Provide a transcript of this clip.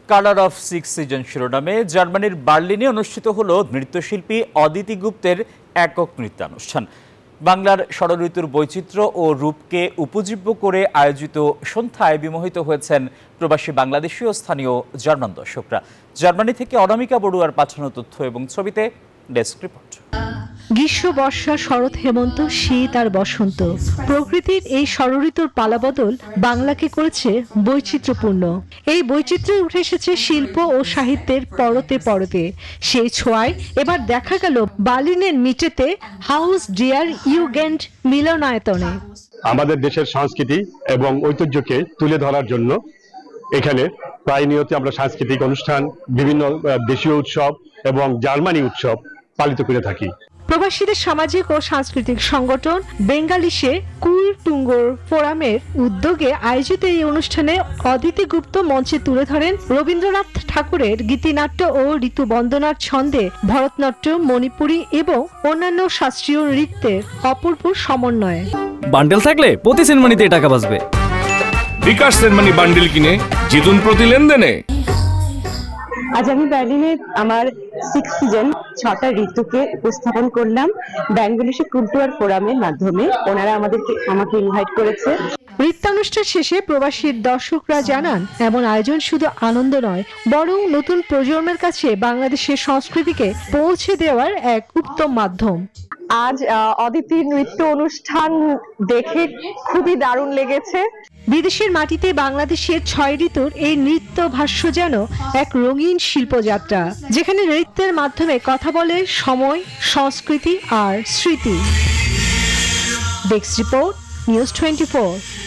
Colour of six season শিরোনামে জার্মানির বার্লিনে অনুষ্ঠিত হল নৃত্যশিল্পী অদিতি গুপ্তের একক নৃত্যানুষ্ঠান। বাংলার ষড়ঋতুর বৈচিত্র্য ও রূপকে উপজীব্য করে আয়োজিত সন্ধ্যায় বিমোহিত হয়েছেন প্রবাসী বাংলাদেশি ও স্থানীয় জার্মান দর্শকরা। জার্মানি থেকে অনামিকা বড়ুয়ার পাঠানো তথ্য এবং ছবিতে ডেস্ক রিপোর্ট। গ্রীষ্ম, বর্ষা, শরৎ, হেমন্ত, শীত আর বসন্ত, প্রকৃতির এই ষড়ঋতুর পালাবদল বাংলাকে করেছে বৈচিত্র্যপূর্ণ। এই বৈচিত্র্যে উঠে এসেছে শিল্প ও সাহিত্যের পরতে পরতে। সেই ছোঁয়ায় এবার দেখা গেল বার্লিনের মিটেতে হাউস ডিয়ার ইউগেন্ড মিলনায়তনে। আমাদের দেশের সংস্কৃতি এবং ঐতিহ্যকে তুলে ধরার জন্য এখানে প্রায় নিয়ত আমরা সাংস্কৃতিক অনুষ্ঠান, বিভিন্ন দেশীয় উৎসব এবং জার্মানি উৎসব পালিত করে থাকি। প্রবাসীদের সামাজিক ও সাংস্কৃতিক সংগঠন বেঙ্গালিশে কুলটুঙ্গর ফোরামের উদ্যোগে আয়োজিত এই অনুষ্ঠানে অদিতি গুপ্ত মঞ্চে তুলে ধরেন রবীন্দ্রনাথ ঠাকুরের গীতিনাট্য ও ঋতুবন্দনার ছন্দে ভরতনাট্যম, মণিপুরী এবং অন্যান্য শাস্ত্রীয় নৃত্যের অপূর্ব সমন্বয়। বান্ডেল থাকলে প্রতি সেনমানিতে টাকা বাঁচবে। বিকাশ সেনমানি বান্ডেল কিনে জিতুন প্রতি লেনদেনে। আজ আমি বার্লিনে আমার সিক্স সিজন 6টা ঋতুকে উপস্থাপন করলাম বেঙ্গলিশে কুলটুয়ার ফোরামের মাধ্যমে। ওনারা আমাকে ইনভাইট করেছে। নৃত্যানুষ্ঠান শেষে প্রবাসী দর্শকরা জানান, এমন আয়োজন শুধু আনন্দ নয়, বরং নতুন প্রজন্মের কাছে বাংলাদেশের সংস্কৃতিকে পৌঁছে দেওয়ার এক উত্তম মাধ্যম। আজ অদিতির নৃত্য অনুষ্ঠান দেখে খুবই দারুণ লেগেছে। বিদেশের মাটিতে বাংলাদেশের 6 ঋতুর এই নৃত্য ভাষ্য যেন এক রঙিন শিল্পযাত্রা, যেখানে নৃত্যের মাধ্যমে কথা বলে সময়, সংস্কৃতি আর স্মৃতি। Desk report, news 24।